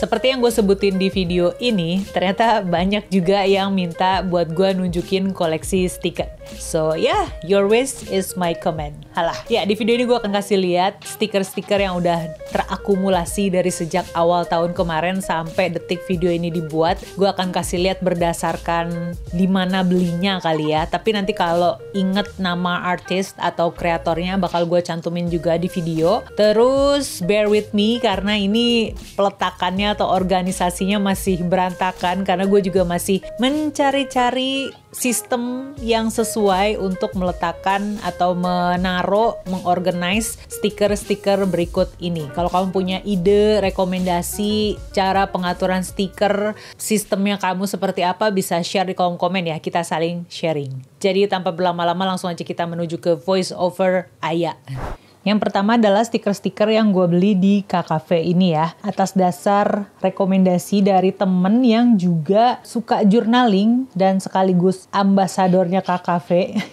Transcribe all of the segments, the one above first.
seperti yang gue sebutin di video ini, ternyata banyak juga yang minta buat gue nunjukin koleksi stiker. So yeah, your wish is my command. Halah. Ya, di video ini gue akan kasih lihat stiker-stiker yang udah terakumulasi dari sejak awal tahun kemarin sampai detik video ini dibuat. Gue akan kasih lihat berdasarkan di mana belinya kali ya. Tapi nanti kalau inget nama artis atau kreatornya bakal gue cantumin juga di video. Terus bear with me karena ini peletakannya atau organisasinya masih berantakan karena gue juga masih mencari-cari sistem yang sesuai untuk meletakkan atau menaruh, mengorganize stiker-stiker berikut ini. Kalau kamu punya ide, rekomendasi, cara pengaturan stiker, sistemnya kamu seperti apa, bisa share di kolom komen ya, kita saling sharing. Jadi tanpa berlama-lama langsung aja kita menuju ke voice over Aya. Yang pertama adalah stiker-stiker yang gue beli di KKV ini ya. Atas dasar rekomendasi dari temen yang juga suka journaling dan sekaligus ambasadornya KKV,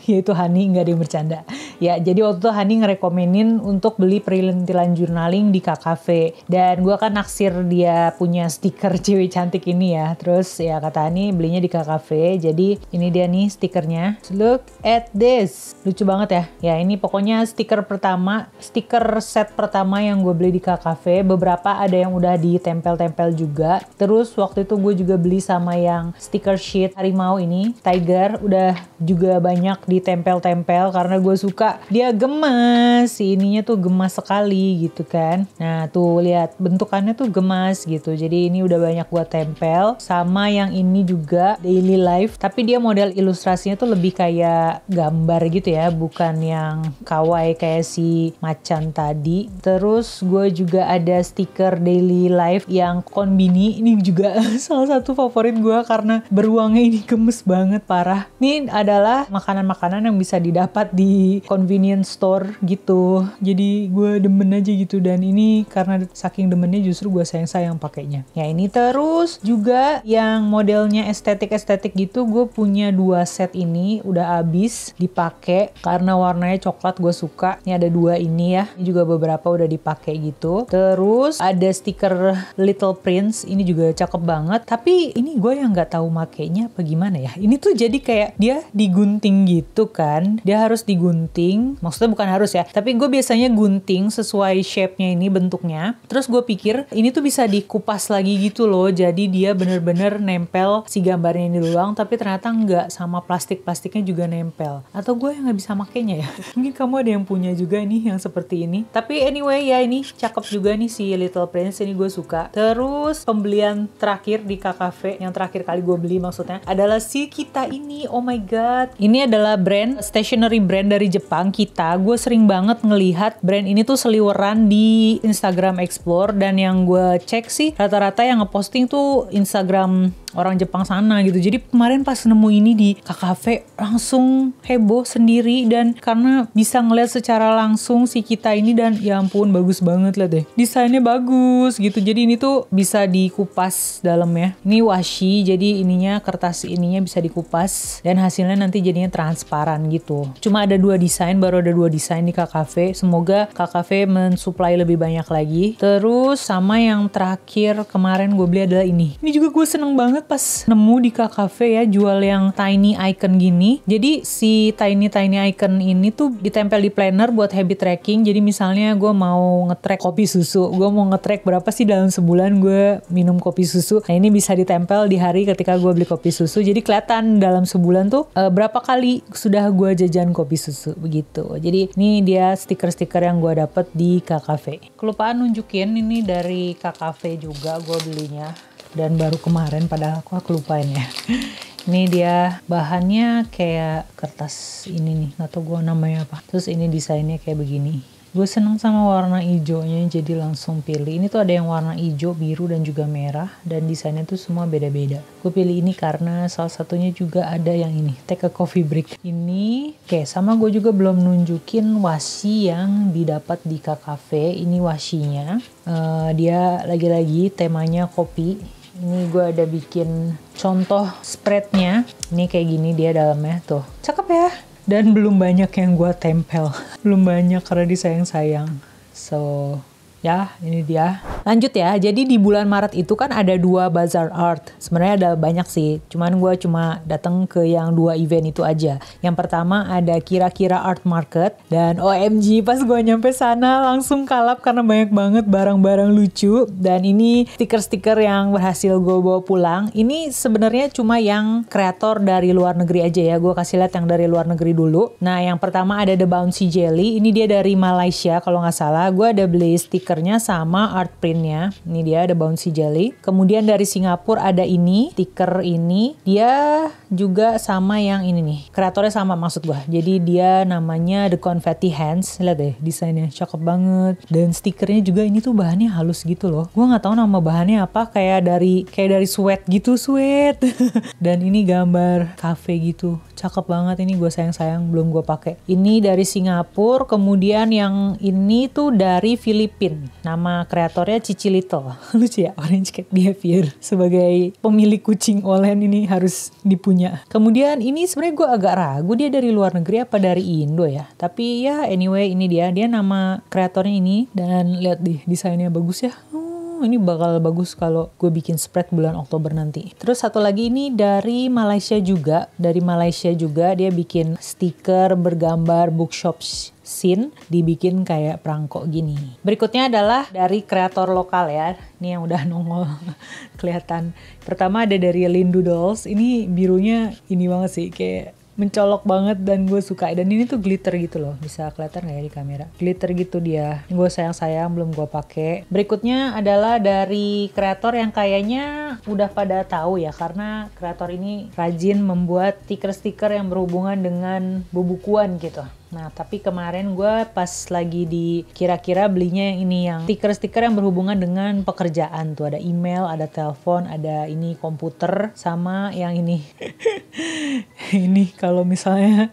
yaitu Hani, nggak ada yang bercanda. Ya, jadi waktu itu Hani ngerekomenin untuk beli perintilan journaling di KKV. Dan gue kan naksir dia punya stiker cewek cantik ini ya. Terus ya kata Hani belinya di KKV. Jadi ini dia nih stikernya. Look at this. Lucu banget ya. Ya ini pokoknya stiker pertama. Stiker set pertama yang gue beli di KKV, beberapa ada yang udah ditempel-tempel juga. Terus waktu itu gue juga beli sama yang stiker sheet harimau ini, tiger, udah juga banyak ditempel-tempel karena gue suka dia gemas, si ininya tuh gemas sekali gitu kan. Nah tuh lihat bentukannya tuh gemas gitu, jadi ini udah banyak gue tempel. Sama yang ini juga daily life, tapi dia model ilustrasinya tuh lebih kayak gambar gitu ya, bukan yang kawaii kayak si macan tadi. Terus gue juga ada stiker daily life yang konbini, ini juga salah satu favorit gue karena beruangnya ini gemes banget parah. Ini adalah makanan-makanan yang bisa didapat di convenience store gitu, jadi gue demen aja gitu. Dan ini karena saking demennya justru gue sayang-sayang pakainya. Ya ini terus juga yang modelnya estetik-estetik gitu, gue punya 2 set ini udah habis dipakai karena warnanya coklat gue suka. Ini ada 2 ini ya, ini juga beberapa udah dipakai gitu. Terus ada stiker Little Prince, ini juga cakep banget, tapi ini gue yang nggak tahu makainya apa gimana ya. Ini tuh jadi kayak dia digunting gitu kan, dia harus digunting, maksudnya bukan harus ya, tapi gue biasanya gunting sesuai shape-nya ini, bentuknya. Terus gue pikir ini tuh bisa dikupas lagi gitu loh, jadi dia bener-bener nempel si gambarnya ini doang, tapi ternyata nggak, sama plastik-plastiknya juga nempel. Atau gue yang nggak bisa makainya ya. Mungkin kamu ada yang punya juga nih yang seperti ini. Tapi anyway ya, ini cakep juga nih si Little Prince, ini gue suka. Terus pembelian terakhir di KKV, yang terakhir kali gue beli maksudnya, adalah si Kita ini. Oh my god, ini adalah brand, stationery brand dari Jepang, Kita. Gue sering banget ngelihat brand ini tuh seliweran di Instagram Explore, dan yang gue cek sih rata-rata yang ngeposting tuh Instagram orang Jepang sana gitu. Jadi kemarin pas nemu ini di KKV langsung heboh sendiri, dan karena bisa ngeliat secara langsung si Kita ini, dan ya ampun bagus banget lah deh, desainnya bagus gitu. Jadi ini tuh bisa dikupas dalamnya, ini washi, jadi ininya kertas ininya bisa dikupas dan hasilnya nanti jadinya transparan gitu. Cuma ada 2 desain, baru ada 2 desain di KKV. Semoga KKV mensuplai lebih banyak lagi. Terus sama yang terakhir kemarin gue beli adalah ini juga gue seneng banget pas nemu di KKV ya, jual yang tiny icon gini. Jadi si tiny icon ini tuh ditempel di planner buat habit tracking. Jadi misalnya gue mau nge-track kopi susu, gue mau nge-track berapa sih dalam sebulan gue minum kopi susu. Nah ini bisa ditempel di hari ketika gue beli kopi susu, jadi kelihatan dalam sebulan tuh berapa kali sudah gue jajan kopi susu begitu. Jadi ini dia stiker-stiker yang gue dapet di KKV. Kelupaan nunjukin, ini dari KKV juga gue belinya, dan baru kemarin, padahal aku kelupaan ya. Ini dia bahannya kayak kertas ini nih, nggak tahu gue namanya apa. Terus ini desainnya kayak begini. Gue seneng sama warna hijaunya, jadi langsung pilih. Ini tuh ada yang warna hijau, biru, dan juga merah, dan desainnya tuh semua beda-beda. Gue pilih ini karena salah satunya juga ada yang ini, Take a Coffee Break. Ini, oke, sama gue juga belum nunjukin washi yang didapat di KKV. Ini washinya, dia lagi-lagi temanya kopi. Ini gue ada bikin contoh spreadnya. Ini kayak gini dia dalamnya tuh, cakep ya. Dan belum banyak yang gue tempel. Belum banyak karena disayang-sayang. So, ya ini dia. Lanjut ya, jadi di bulan Maret itu kan ada 2 Bazaar Art. Sebenarnya ada banyak sih, cuman gue cuma datang ke yang 2 event itu aja. Yang pertama ada Kira-Kira Art Market, dan OMG pas gue nyampe sana langsung kalap karena banyak banget barang-barang lucu. Dan ini stiker-stiker yang berhasil gue bawa pulang. Ini sebenarnya cuma yang kreator dari luar negeri aja ya, gue kasih lihat yang dari luar negeri dulu. Nah yang pertama ada The Bouncy Jelly, ini dia dari Malaysia kalau nggak salah. Gue ada beli stikernya sama art printnya. Ini dia ada Bouncy Jelly. Kemudian dari Singapura ada ini, stiker ini. Dia juga sama yang ini nih. Kreatornya sama maksud gue. Jadi dia namanya The Confetti Hands. Lihat deh desainnya cakep banget. Dan stikernya juga ini tuh bahannya halus gitu loh. Gue nggak tahu nama bahannya apa. Kayak dari sweat gitu, sweat. Dan ini gambar cafe gitu. Cakep banget, ini gue sayang-sayang belum gue pakai. Ini dari Singapura, kemudian yang ini tuh dari Filipina. Nama kreatornya Cici Little. Lucu ya, Orange Cat Behavior. Sebagai pemilik kucing Olen ini harus dipunya. Kemudian ini sebenarnya gue agak ragu dia dari luar negeri apa dari Indo ya. Tapi ya anyway ini dia nama kreatornya ini. Dan lihat deh desainnya bagus ya. Ini bakal bagus kalau gue bikin spread bulan Oktober nanti. Terus satu lagi ini dari Malaysia juga. Dari Malaysia juga dia bikin stiker bergambar bookshop scene, dibikin kayak perangkok gini. Berikutnya adalah dari kreator lokal ya. Ini yang udah nongol kelihatan. Pertama ada dari Lindu Dolls. Ini birunya ini banget sih, kayak mencolok banget dan gue suka. Dan ini tuh glitter gitu loh, bisa kelihatan gak ya di kamera, glitter gitu dia. Gue sayang-sayang belum gue pakai. Berikutnya adalah dari kreator yang kayaknya udah pada tahu ya, karena kreator ini rajin membuat stiker-stiker yang berhubungan dengan bubukuan gitu. Nah tapi kemarin gue pas lagi di Kira-Kira belinya yang ini, yang stiker-stiker yang berhubungan dengan pekerjaan tuh. Ada email, ada telepon, ada ini komputer, sama yang ini. Ini kalau misalnya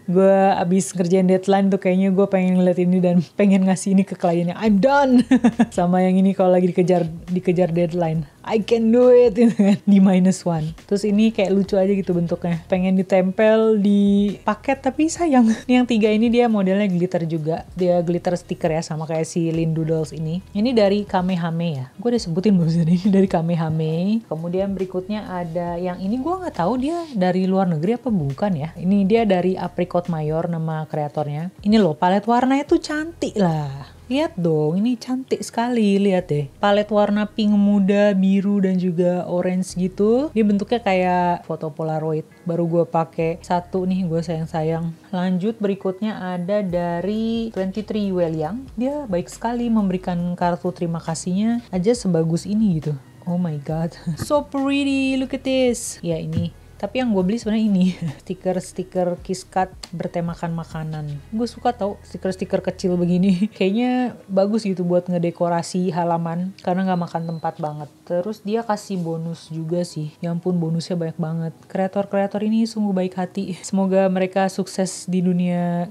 gue abis ngerjain deadline tuh kayaknya gue pengen ngeliat ini dan pengen ngasih ini ke kliennya, I'm done. Sama yang ini kalau lagi dikejar deadline, I can do it gitu kan, di -1. Terus ini kayak lucu aja gitu bentuknya, pengen ditempel di paket tapi sayang. Ini yang 3 ini dia modelnya glitter juga, dia glitter stiker ya, sama kayak si Lindu Dolls ini. Ini dari Kamehame ya, gue udah sebutin barusan, ini dari Kamehame. Kemudian berikutnya ada yang ini gue nggak tahu dia dari luar negeri apa bukan ya. Ini dia dari Apricot Mayor nama kreatornya. Ini loh palet warnanya tuh cantik lah. Lihat dong, ini cantik sekali, lihat deh. Palet warna pink muda, biru, dan juga orange gitu. Dia bentuknya kayak foto polaroid. Baru gue pakai satu nih, gue sayang-sayang. Lanjut berikutnya ada dari 23 Weliang. Dia baik sekali memberikan kartu terima kasihnya aja sebagus ini gitu. Oh my god, so pretty, look at this. Ya ini. Tapi yang gue beli sebenarnya ini, stiker-stiker KitKat bertemakan makanan. Gue suka tau stiker-stiker kecil begini. Kayaknya bagus gitu buat ngedekorasi halaman, karena gak makan tempat banget. Terus dia kasih bonus juga sih. Ya ampun, bonusnya banyak banget. Kreator-kreator ini sungguh baik hati. Semoga mereka sukses di dunia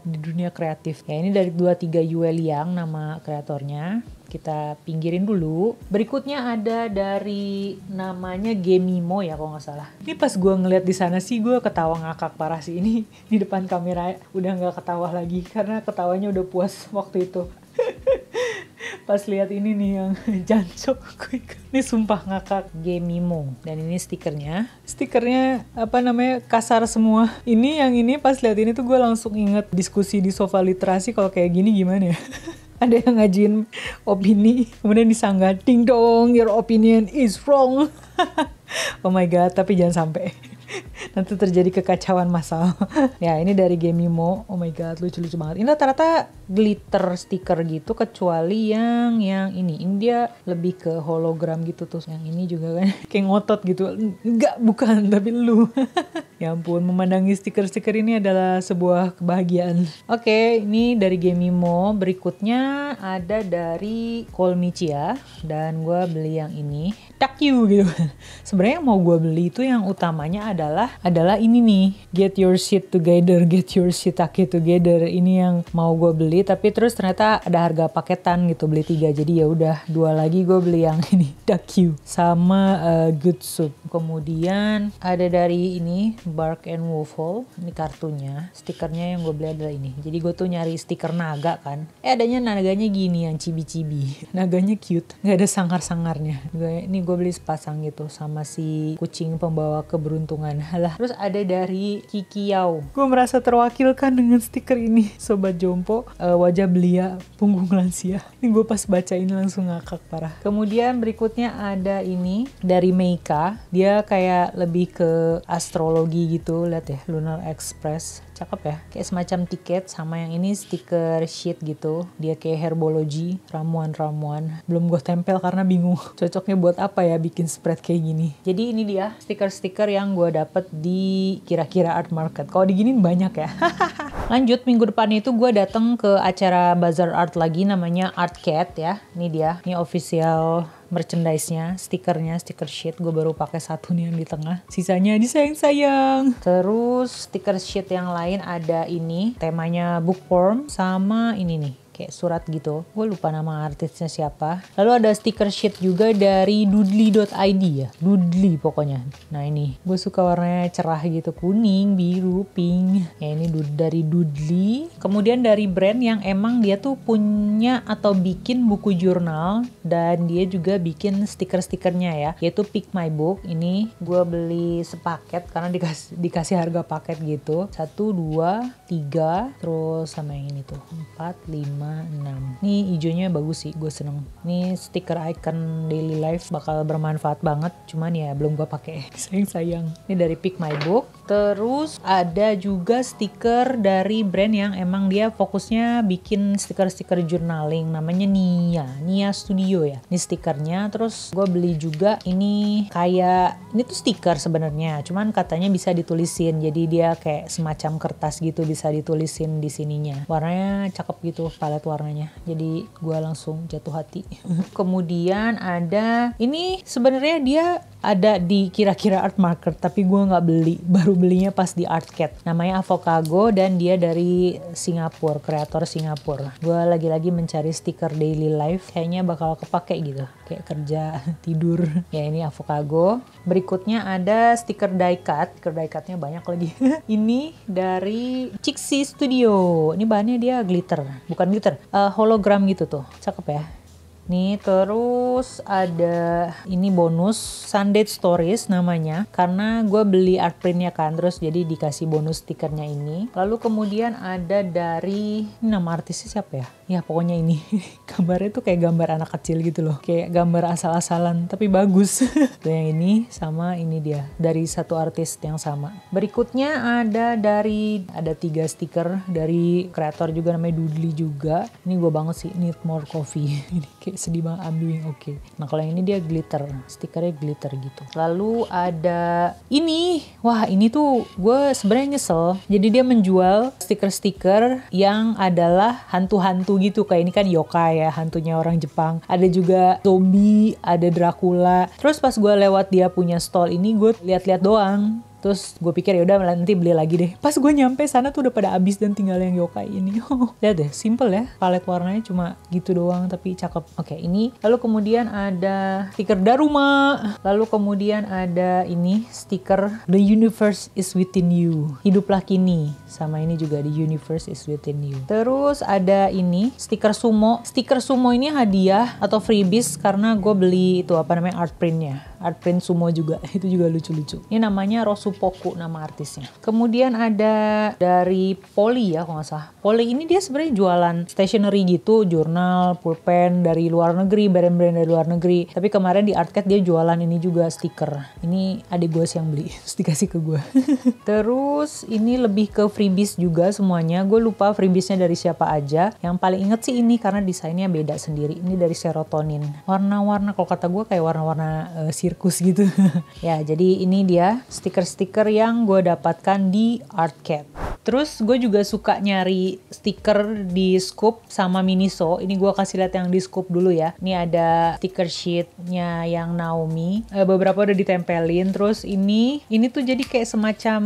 kreatif. Ya ini dari 23 Yueliang nama kreatornya. Kita pinggirin dulu. Berikutnya ada dari namanya Gemimo ya kalau nggak salah. Ini pas gue ngeliat di sana sih gue ketawa ngakak parah sih. Ini di depan kamera udah nggak ketawa lagi karena ketawanya udah puas waktu itu. Pas lihat ini nih yang jancok, ini sumpah ngakak. Gemimo. Dan ini stikernya apa namanya, kasar semua. Ini yang ini pas lihat ini tuh gue langsung inget diskusi di sofa literasi, kalau kayak gini gimana ya. Ada yang ngajuin opini, kemudian disanggah, ding dong, your opinion is wrong. Oh my god, tapi jangan sampai. Nanti terjadi kekacauan massal. Ya ini dari Gemimo. Oh my god, lucu-lucu banget. Ini rata-rata glitter stiker gitu, kecuali yang ini. Ini dia lebih ke hologram gitu tuh. Yang ini juga kan kayak ngotot gitu. Enggak, bukan, tapi lu. Ya ampun, memandangi stiker-stiker ini adalah sebuah kebahagiaan. Oke, ini dari Gemimo. Berikutnya ada dari Kolmicia, dan gue beli yang ini, Takyu gitu. Sebenarnya yang mau gue beli itu yang utamanya adalah dia adalah ini nih, get your shit together, get your shiitake together. Ini yang mau gue beli, tapi terus ternyata ada harga paketan gitu, beli 3. Jadi ya udah 2 lagi gue beli yang ini, Dakyu sama Good Soup. Kemudian ada dari ini Bark and Waffle, ini kartunya. Stikernya yang gue beli adalah ini. Jadi gue tuh nyari stiker naga kan. Adanya naganya gini yang cibi-cibi. Naganya cute, nggak ada sangar-sangarnya. Ini gue beli sepasang gitu sama si kucing pembawa keberuntungan. Halah. Terus ada dari Kikiau. Gue merasa terwakilkan dengan stiker ini. Sobat Jompo, wajah belia, punggung lansia. Ini gue pas baca ini langsung ngakak parah. Kemudian berikutnya ada ini dari Meika. Dia kayak lebih ke astrologi gitu. Lihat ya, Lunar Express. Cakep ya, kayak semacam tiket. Sama yang ini stiker sheet gitu, dia kayak herbology, ramuan-ramuan. Belum gue tempel karena bingung cocoknya buat apa ya bikin spread kayak gini. Jadi ini dia stiker-stiker yang gue dapet di kira-kira art market. Kalau diginin banyak ya. Lanjut, minggu depan itu gue datang ke acara Bazar Art lagi, namanya Art Cat ya. Ini dia, ini official merchandise-nya, stikernya, stiker sheet. Gue baru pakai satu nih yang di tengah, sisanya disayang-sayang. Terus stiker sheet yang lain ada ini, temanya bookworm, sama ini nih, kayak surat gitu. Gue lupa nama artisnya siapa. Lalu ada stiker sheet juga dari doodly.id ya. Doodly pokoknya. Nah ini, gue suka warnanya cerah gitu. Kuning, biru, pink. Ya ini dari Doodly. Kemudian dari brand yang emang dia tuh punya atau bikin buku jurnal. Dan dia juga bikin stiker-stikernya ya. Yaitu Pick My Book. Ini gue beli sepaket karena dikasih harga paket gitu. 1, 2, 3. Terus sama yang ini tuh. 4, 5, 6. Ini hijaunya bagus sih, gue seneng. Ini stiker icon daily life, bakal bermanfaat banget. Cuman ya belum gue pakai. Sayang. Ini dari Pick My Book. Terus ada juga stiker dari brand yang emang dia fokusnya bikin stiker-stiker journaling, namanya Nia Studio ya. Ini stikernya. Terus gue beli juga ini kayak, ini tuh stiker sebenarnya, cuman katanya bisa ditulisin. Jadi dia kayak semacam kertas gitu, bisa ditulisin di sininya. Warnanya cakep gitu, palet warnanya. Jadi gue langsung jatuh hati. Kemudian ada ini, sebenarnya dia ada di kira-kira art market, tapi gue nggak beli, baru belinya pas di Art Cat. Namanya Avocago dan dia dari Singapura, kreator Singapura. Gue lagi-lagi mencari stiker daily life, kayaknya bakal kepake gitu, kayak kerja, tidur. Ya ini Avocago. Berikutnya ada stiker die cut. Stiker die cutnya banyak lagi. Ini dari Chixie Studio. Ini bahannya dia glitter, bukan glitter, hologram gitu tuh, cakep ya. Nih, terus ada ini bonus Sunday Stories namanya, karena gue beli art printnya kan, terus jadi dikasih bonus stikernya ini. Lalu kemudian ada dari, ini nama artisnya siapa ya? Ya pokoknya ini gambarnya tuh kayak gambar anak kecil gitu loh, kayak gambar asal-asalan tapi bagus. Tuh yang ini sama ini dia dari satu artis yang sama. Berikutnya ada 3 stiker dari kreator juga, namanya Doodly juga. Ini gue banget sih, Need More Coffee. Ini kayak sedih banget, I'm doing okay. Nah kalau yang ini dia glitter, stikernya glitter gitu. Lalu ada ini, wah ini tuh gue sebenarnya nyesel. Jadi dia menjual stiker-stiker yang adalah hantu-hantu gitu, kayak ini kan yokai ya, hantunya orang Jepang. Ada juga zombie, ada Dracula. Terus pas gue lewat dia punya stall ini, gue lihat-lihat doang. Terus gue pikir ya udah nanti beli lagi deh. Pas gue nyampe sana tuh udah pada habis dan tinggal yang yokai ini. Lihat deh, simple ya. Palet warnanya cuma gitu doang tapi cakep. Oke, ini. Lalu kemudian ada stiker Daruma. Lalu kemudian ada ini stiker The Universe is Within You. Hiduplah kini. Sama ini juga The Universe is Within You. Terus ada ini stiker sumo. Stiker sumo ini hadiah atau freebies karena gue beli itu apa namanya art printnya. Art print sumo juga. Itu juga lucu-lucu. Ini namanya Rosupoku nama artisnya. Kemudian ada dari Polly ya kalau nggak salah. Polly ini dia sebenarnya jualan stationery gitu, jurnal, pulpen dari luar negeri, brand-brand dari luar negeri. Tapi kemarin di Art Cat dia jualan ini juga stiker. Ini adik gue yang beli, terus dikasih ke gue. Terus ini lebih ke freebies juga semuanya. Gue lupa freebiesnya dari siapa aja. Yang paling inget sih ini karena desainnya beda sendiri. Ini dari Serotonin. Warna-warna kalau kata gue kayak warna-warna sirkus gitu. Ya, jadi ini dia stiker-stiker yang gue dapatkan di Artcat. Terus gue juga suka nyari stiker di Scoop sama Miniso. Ini gue kasih lihat yang di Scoop dulu ya. Ini ada stiker sheetnya yang Naomi. Beberapa udah ditempelin. Terus ini tuh jadi kayak semacam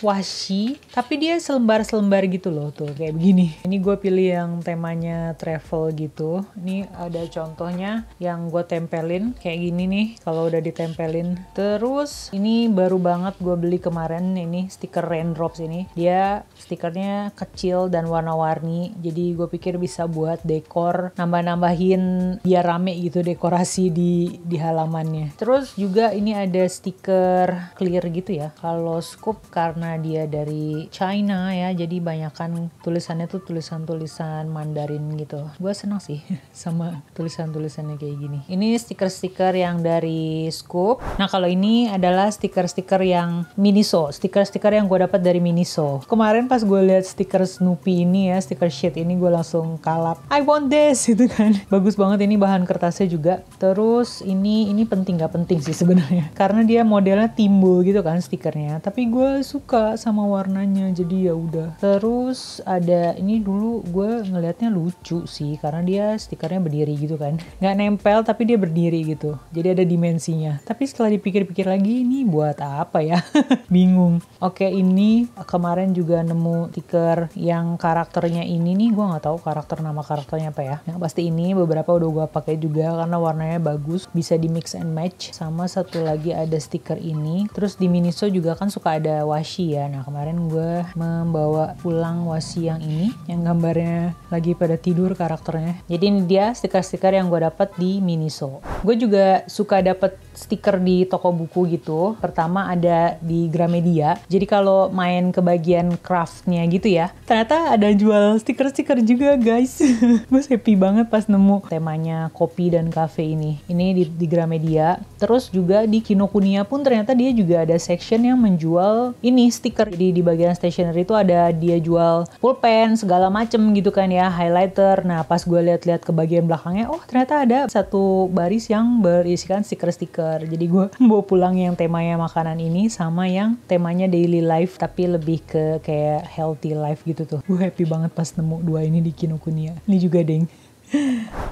washi, tapi dia selembar-selembar gitu loh tuh kayak begini. Ini gue pilih yang temanya travel gitu. Ini ada contohnya yang gue tempelin kayak gini nih kalau udah ditempelin. Terus ini baru banget gue beli kemarin, ini stiker Raindrops ini. Dia stikernya kecil dan warna-warni, jadi gue pikir bisa buat dekor, nambah-nambahin biar rame gitu dekorasi di halamannya. Terus juga ini ada stiker clear gitu ya. Kalau Scoop karena dia dari China ya, jadi banyakan tulisannya tuh tulisan-tulisan Mandarin gitu. Gue senang sih sama tulisan-tulisannya kayak gini. Ini stiker-stiker yang dari Scoop. Nah kalau ini adalah stiker-stiker yang Miniso, stiker-stiker yang gue dapat dari Miniso. Kemarin pas gue lihat stiker Snoopy ini ya, stiker sheet ini, gue langsung kalap. I want this gitu kan. Bagus banget ini bahan kertasnya juga. Terus ini penting gak penting sih sebenarnya. Karena dia modelnya timbul gitu kan stikernya. Tapi gue suka sama warnanya, jadi ya udah. Terus ada ini, dulu gue ngelihatnya lucu sih karena dia stikernya berdiri gitu kan. Nggak nempel tapi dia berdiri gitu. Jadi ada dimensinya. Tapi setelah dipikir-pikir lagi, ini buat apa ya? Bingung. Oke, ini kemarin juga nemu stiker yang karakternya ini nih, gue nggak tahu nama karakternya apa ya. Yang pasti ini beberapa udah gue pakai juga karena warnanya bagus, bisa di mix and match. Sama satu lagi ada stiker ini. Terus di Miniso juga kan suka ada washi ya. Nah kemarin gue membawa pulang washi yang ini, yang gambarnya lagi pada tidur karakternya. Jadi ini dia stiker-stiker yang gue dapat di Miniso. Gue juga suka dapat stiker di toko buku gitu. Pertama ada di Gramedia. Jadi kalau main ke bagian craftnya gitu ya, ternyata ada jual stiker-stiker juga guys. Gue happy banget pas nemu temanya kopi dan cafe ini. Ini di Gramedia. Terus juga di Kinokuniya pun ternyata dia juga ada section yang menjual ini stiker. Di bagian stationery itu ada dia jual pulpen segala macem gitu kan ya, highlighter. Nah pas gue lihat-lihat ke bagian belakangnya, oh ternyata ada satu baris yang berisikan stiker-stiker. Jadi gue bawa pulang yang temanya makanan ini sama yang temanya daily life tapi lebih ke kayak healthy life gitu tuh. Gue happy banget pas nemu dua ini di Kinokuniya. Ini juga deng.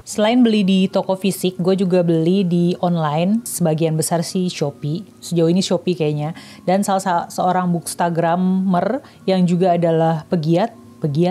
Selain beli di toko fisik, gue juga beli di online, sebagian besar sih Shopee. Sejauh ini Shopee kayaknya. Dan salah seorang bookstagrammer yang juga adalah pegiat,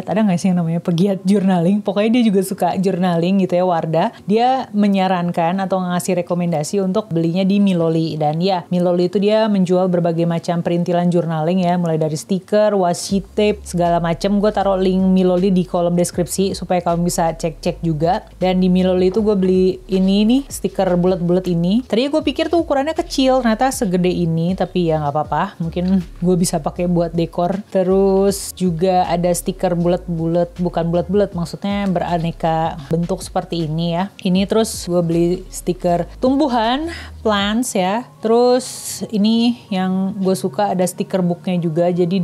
ada nggak sih yang namanya pegiat journaling? Pokoknya dia juga suka journaling gitu ya, Wardah. Dia menyarankan atau ngasih rekomendasi untuk belinya di Miloli. Dan ya, Miloli itu dia menjual berbagai macam perintilan journaling ya, mulai dari stiker, washi tape, segala macam. Gue taruh link Miloli di kolom deskripsi supaya kamu bisa cek-cek juga. Dan di Miloli itu gue beli ini nih, stiker bulat-bulat ini. Tadi gue pikir tuh ukurannya kecil, ternyata segede ini, tapi ya nggak apa-apa. Mungkin gue bisa pakai buat dekor. Terus juga ada stiker bulat-bulat, bukan bulat-bulat, maksudnya beraneka bentuk seperti ini ya. Ini terus gue beli stiker tumbuhan, plants ya. Terus ini yang gue suka ada stiker booknya juga. Jadi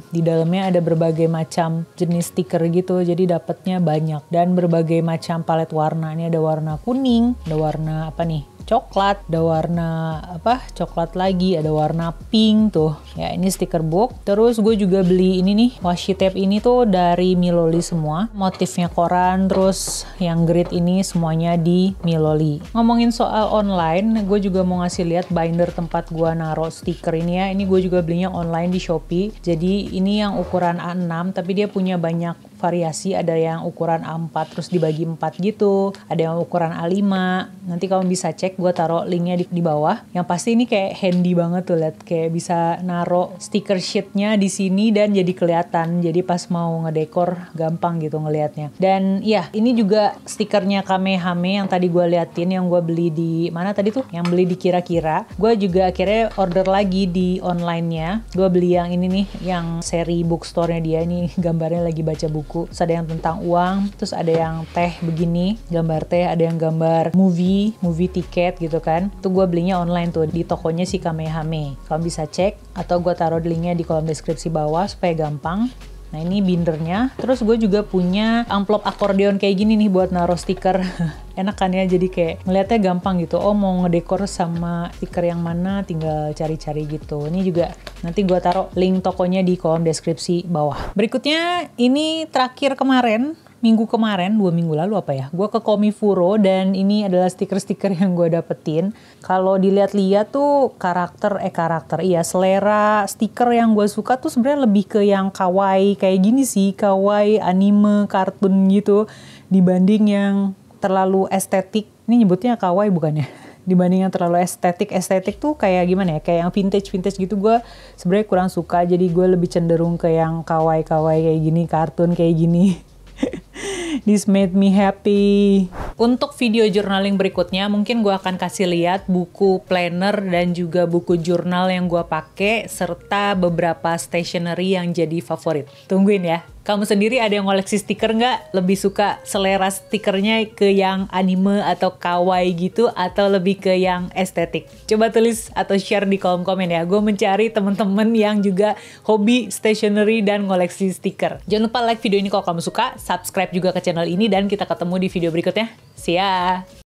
di dalamnya ada berbagai macam jenis stiker gitu. Jadi dapatnya banyak dan berbagai macam palet warna. Ini ada warna kuning, ada warna apa nih? Coklat, ada warna coklat lagi, ada warna pink tuh ya. Ini stiker book. Terus gue juga beli ini nih, washi tape ini tuh dari Miloli semua, motifnya koran. Terus yang grid ini semuanya di Miloli. Ngomongin soal online, gue juga mau ngasih lihat binder tempat gue naruh stiker ini ya. Ini gue juga belinya online di Shopee. Jadi ini yang ukuran A6 tapi dia punya banyak variasi, ada yang ukuran A4 terus dibagi 4 gitu, ada yang ukuran A5. Nanti kamu bisa cek, gue taruh linknya di bawah. Yang pasti ini kayak handy banget tuh, lihat kayak bisa naruh stiker sheetnya di sini dan jadi kelihatan. Jadi pas mau ngedekor gampang gitu ngelihatnya. Dan ya, ini juga stikernya Kamehame yang tadi gue liatin, yang gue beli di mana tadi tuh? Yang beli di Kira-Kira. Gue juga akhirnya order lagi di online-nya. Gue beli yang ini nih, yang seri bookstore-nya dia. Ini gambarnya lagi baca buku. Terus ada yang tentang uang, terus ada yang teh begini, gambar teh, ada yang gambar movie tiket gitu kan. Itu gue belinya online tuh di tokonya si Kamehame. Kamu bisa cek atau gue taruh linknya di kolom deskripsi bawah supaya gampang. Nah ini bindernya. Terus gue juga punya amplop akordeon kayak gini nih buat naruh stiker. Enak kan ya, jadi kayak ngeliatnya gampang gitu. Oh mau ngedekor sama stiker yang mana tinggal cari-cari gitu. Ini juga nanti gue taruh link tokonya di kolom deskripsi bawah. Berikutnya ini terakhir kemarin, minggu kemarin, 2 minggu lalu apa ya, gue ke Komifuro dan ini adalah stiker-stiker yang gue dapetin. Kalau dilihat-lihat tuh selera stiker yang gue suka tuh sebenarnya lebih ke yang kawaii kayak gini sih, kawaii anime kartun gitu, dibanding yang terlalu estetik. Ini nyebutnya kawaii bukannya? Dibanding yang terlalu estetik tuh kayak gimana ya, kayak yang vintage gitu gue sebenarnya kurang suka. Jadi gue lebih cenderung ke yang kawaii kayak gini, kartun kayak gini. This made me happy. Untuk video journaling berikutnya mungkin gue akan kasih lihat buku planner dan juga buku jurnal yang gue pakai serta beberapa stationery yang jadi favorit. Tungguin ya. Kamu sendiri ada yang koleksi stiker nggak? Lebih suka selera stikernya ke yang anime atau kawaii gitu atau lebih ke yang estetik? Coba tulis atau share di kolom komen ya. Gue mencari teman-teman yang juga hobi stationery dan koleksi stiker. Jangan lupa like video ini kalau kamu suka, subscribe juga ke channel ini dan kita ketemu di video berikutnya. See ya!